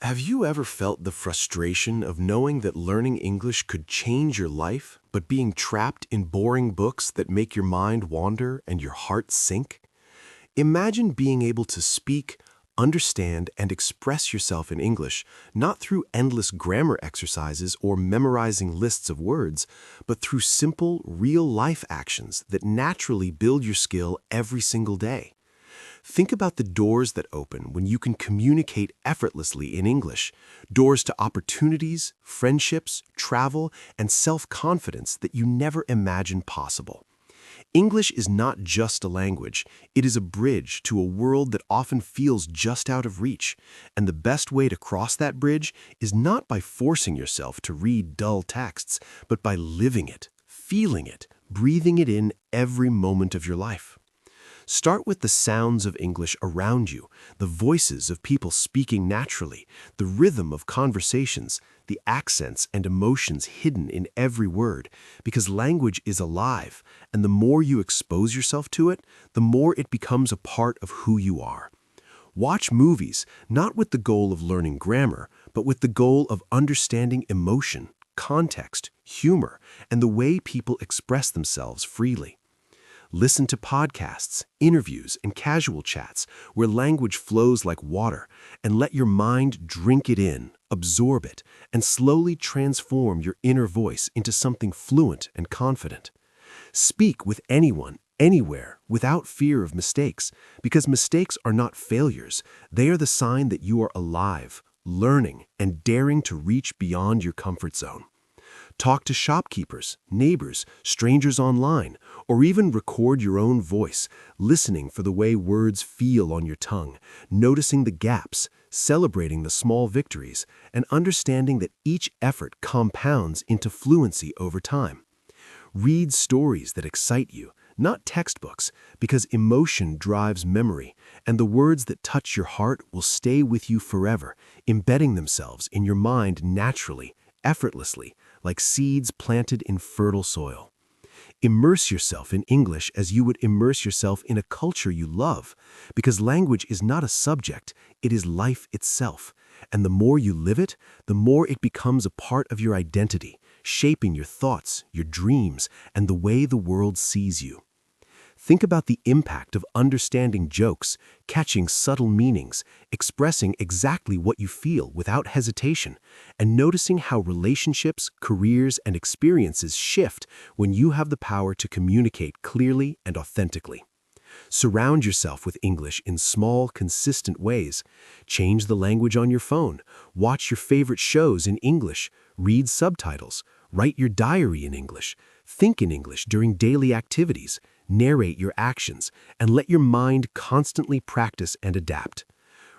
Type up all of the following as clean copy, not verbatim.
Have you ever felt the frustration of knowing that learning English could change your life, but being trapped in boring books that make your mind wander and your heart sink? Imagine being able to speak, understand, and express yourself in English, not through endless grammar exercises or memorizing lists of words, but through simple, real-life actions that naturally build your skill every single day. Think about the doors that open when you can communicate effortlessly in English, doors to opportunities, friendships, travel, and self-confidence that you never imagined possible. English is not just a language, it is a bridge to a world that often feels just out of reach, and the best way to cross that bridge is not by forcing yourself to read dull texts, but by living it, feeling it, breathing it in every moment of your life. Start with the sounds of English around you, the voices of people speaking naturally, the rhythm of conversations, the accents and emotions hidden in every word, because language is alive, and the more you expose yourself to it, the more it becomes a part of who you are. Watch movies, not with the goal of learning grammar, but with the goal of understanding emotion, context, humor, and the way people express themselves freely. Listen to podcasts, interviews, and casual chats where language flows like water, and let your mind drink it in, absorb it, and slowly transform your inner voice into something fluent and confident. Speak with anyone, anywhere, without fear of mistakes, because mistakes are not failures. They are the sign that you are alive, learning, and daring to reach beyond your comfort zone. Talk to shopkeepers, neighbors, strangers online, or even record your own voice, listening for the way words feel on your tongue, noticing the gaps, celebrating the small victories, and understanding that each effort compounds into fluency over time. Read stories that excite you, not textbooks, because emotion drives memory, and the words that touch your heart will stay with you forever, embedding themselves in your mind naturally, effortlessly, like seeds planted in fertile soil. Immerse yourself in English as you would immerse yourself in a culture you love, because language is not a subject, it is life itself. And the more you live it, the more it becomes a part of your identity, shaping your thoughts, your dreams, and the way the world sees you. Think about the impact of understanding jokes, catching subtle meanings, expressing exactly what you feel without hesitation, and noticing how relationships, careers, and experiences shift when you have the power to communicate clearly and authentically. Surround yourself with English in small, consistent ways. Change the language on your phone, watch your favorite shows in English, read subtitles, write your diary in English, think in English during daily activities, narrate your actions, and let your mind constantly practice and adapt.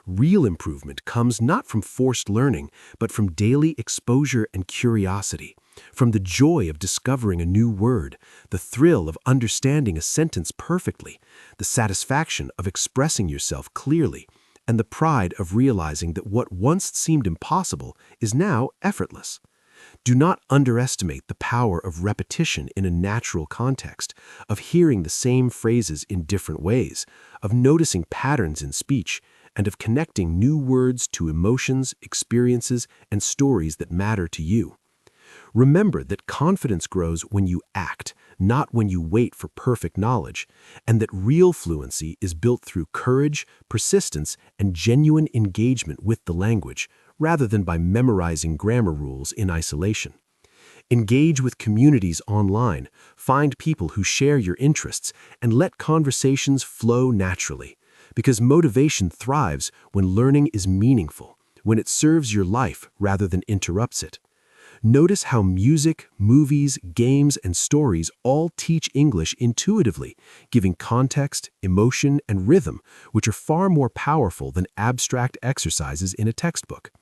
Real improvement comes not from forced learning, but from daily exposure and curiosity, from the joy of discovering a new word, the thrill of understanding a sentence perfectly, the satisfaction of expressing yourself clearly, and the pride of realizing that what once seemed impossible is now effortless. Do not underestimate the power of repetition in a natural context, of hearing the same phrases in different ways, of noticing patterns in speech, and of connecting new words to emotions, experiences, and stories that matter to you. Remember that confidence grows when you act, not when you wait for perfect knowledge, and that real fluency is built through courage, persistence, and genuine engagement with the language, rather than by memorizing grammar rules in isolation. Engage with communities online, find people who share your interests, and let conversations flow naturally, because motivation thrives when learning is meaningful, when it serves your life rather than interrupts it. Notice how music, movies, games, and stories all teach English intuitively, giving context, emotion, and rhythm, which are far more powerful than abstract exercises in a textbook.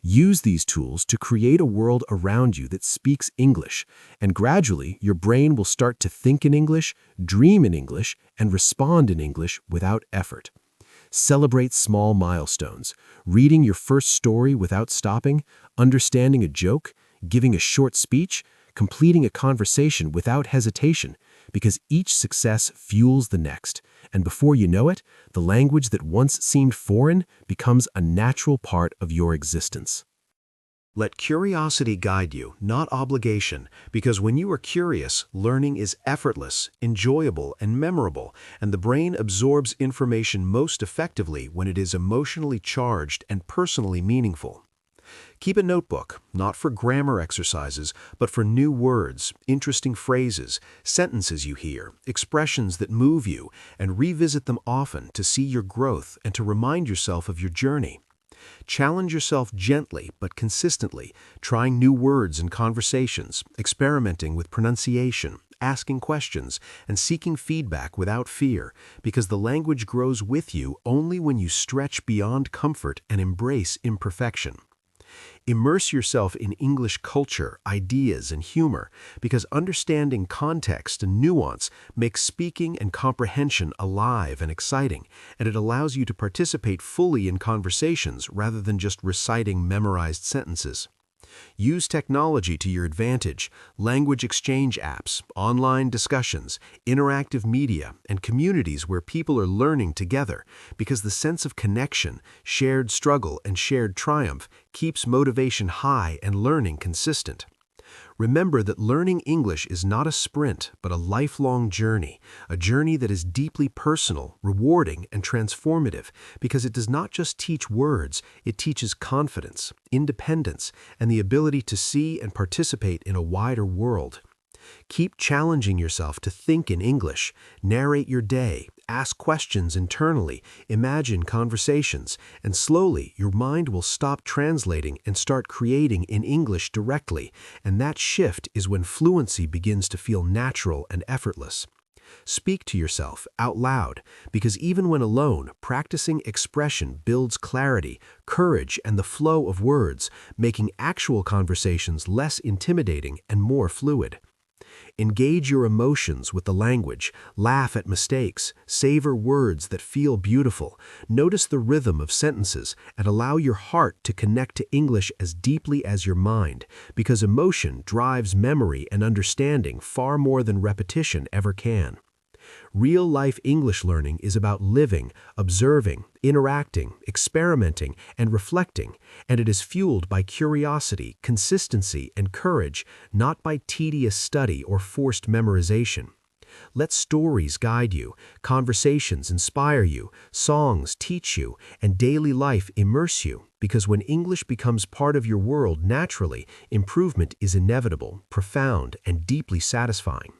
Use these tools to create a world around you that speaks English, and gradually your brain will start to think in English, dream in English, and respond in English without effort. Celebrate small milestones, reading your first story without stopping, understanding a joke, giving a short speech, completing a conversation without hesitation, because each success fuels the next, and before you know it, the language that once seemed foreign becomes a natural part of your existence. Let curiosity guide you, not obligation, because when you are curious, learning is effortless, enjoyable, and memorable, and the brain absorbs information most effectively when it is emotionally charged and personally meaningful. Keep a notebook, not for grammar exercises, but for new words, interesting phrases, sentences you hear, expressions that move you, and revisit them often to see your growth and to remind yourself of your journey. Challenge yourself gently but consistently, trying new words and conversations, experimenting with pronunciation, asking questions, and seeking feedback without fear, because the language grows with you only when you stretch beyond comfort and embrace imperfection. Immerse yourself in English culture, ideas, and humor, because understanding context and nuance makes speaking and comprehension alive and exciting, and it allows you to participate fully in conversations rather than just reciting memorized sentences. Use technology to your advantage, language exchange apps, online discussions, interactive media, and communities where people are learning together, because the sense of connection, shared struggle, and shared triumph keeps motivation high and learning consistent. Remember that learning English is not a sprint, but a lifelong journey, a journey that is deeply personal, rewarding, and transformative, because it does not just teach words, it teaches confidence, independence, and the ability to see and participate in a wider world. Keep challenging yourself to think in English, narrate your day, ask questions internally, imagine conversations, and slowly your mind will stop translating and start creating in English directly, and that shift is when fluency begins to feel natural and effortless. Speak to yourself out loud, because even when alone, practicing expression builds clarity, courage, and the flow of words, making actual conversations less intimidating and more fluid. Engage your emotions with the language, laugh at mistakes, savor words that feel beautiful, notice the rhythm of sentences, and allow your heart to connect to English as deeply as your mind, because emotion drives memory and understanding far more than repetition ever can. Real-life English learning is about living, observing, interacting, experimenting, and reflecting, and it is fueled by curiosity, consistency, and courage, not by tedious study or forced memorization. Let stories guide you, conversations inspire you, songs teach you, and daily life immerse you, because when English becomes part of your world naturally, improvement is inevitable, profound, and deeply satisfying.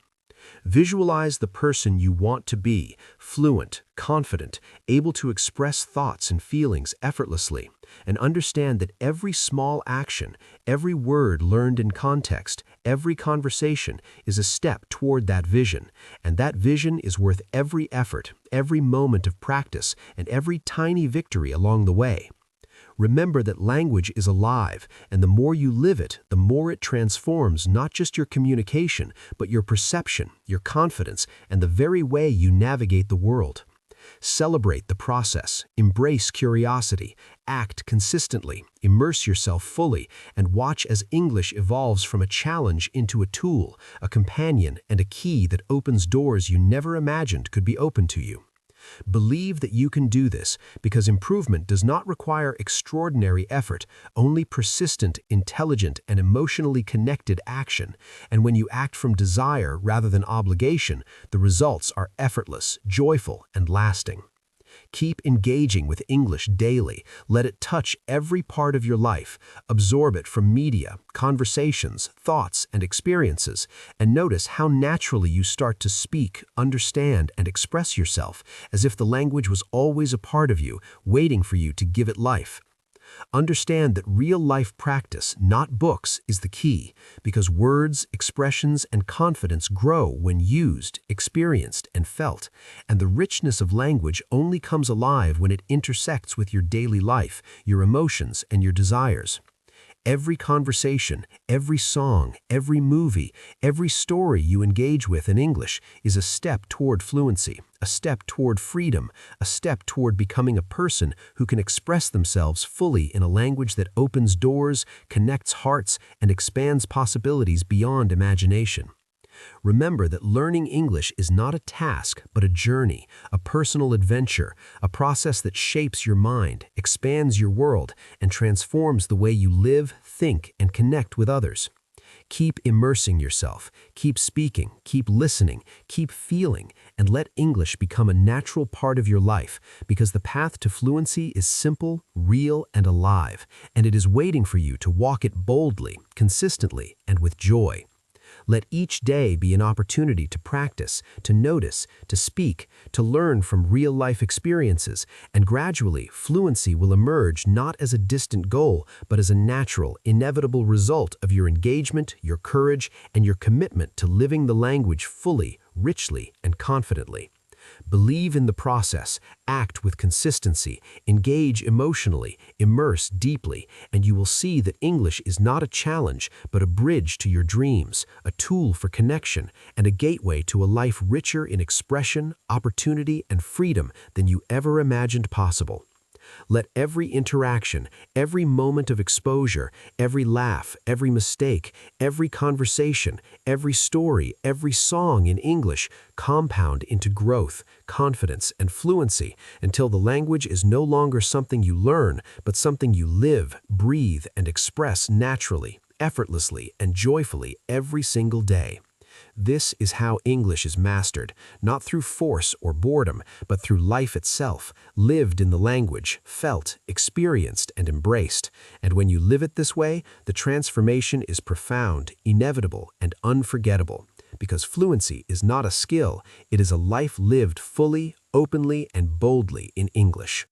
Visualize the person you want to be, fluent, confident, able to express thoughts and feelings effortlessly, and understand that every small action, every word learned in context, every conversation is a step toward that vision, and that vision is worth every effort, every moment of practice, and every tiny victory along the way. Remember that language is alive, and the more you live it, the more it transforms not just your communication, but your perception, your confidence, and the very way you navigate the world. Celebrate the process, embrace curiosity, act consistently, immerse yourself fully, and watch as English evolves from a challenge into a tool, a companion, and a key that opens doors you never imagined could be open to you. Believe that you can do this, because improvement does not require extraordinary effort, only persistent, intelligent, and emotionally connected action. And when you act from desire rather than obligation, the results are effortless, joyful, and lasting. Keep engaging with English daily. Let it touch every part of your life. Absorb it from media, conversations, thoughts, and experiences, and notice how naturally you start to speak, understand, and express yourself, as if the language was always a part of you, waiting for you to give it life. Understand that real-life practice, not books, is the key, because words, expressions, and confidence grow when used, experienced, and felt, and the richness of language only comes alive when it intersects with your daily life, your emotions, and your desires. Every conversation, every song, every movie, every story you engage with in English is a step toward fluency, a step toward freedom, a step toward becoming a person who can express themselves fully in a language that opens doors, connects hearts, and expands possibilities beyond imagination. Remember that learning English is not a task, but a journey, a personal adventure, a process that shapes your mind, expands your world, and transforms the way you live, think, and connect with others. Keep immersing yourself, keep speaking, keep listening, keep feeling, and let English become a natural part of your life, because the path to fluency is simple, real, and alive, and it is waiting for you to walk it boldly, consistently, and with joy. Let each day be an opportunity to practice, to notice, to speak, to learn from real-life experiences, and gradually, fluency will emerge not as a distant goal, but as a natural, inevitable result of your engagement, your courage, and your commitment to living the language fully, richly, and confidently. Believe in the process, act with consistency, engage emotionally, immerse deeply, and you will see that English is not a challenge, but a bridge to your dreams, a tool for connection, and a gateway to a life richer in expression, opportunity, and freedom than you ever imagined possible. Let every interaction, every moment of exposure, every laugh, every mistake, every conversation, every story, every song in English compound into growth, confidence, and fluency until the language is no longer something you learn, but something you live, breathe, and express naturally, effortlessly, and joyfully every single day. This is how English is mastered, not through force or boredom, but through life itself, lived in the language, felt, experienced, and embraced. And when you live it this way, the transformation is profound, inevitable, and unforgettable. Because fluency is not a skill, it is a life lived fully, openly, and boldly in English.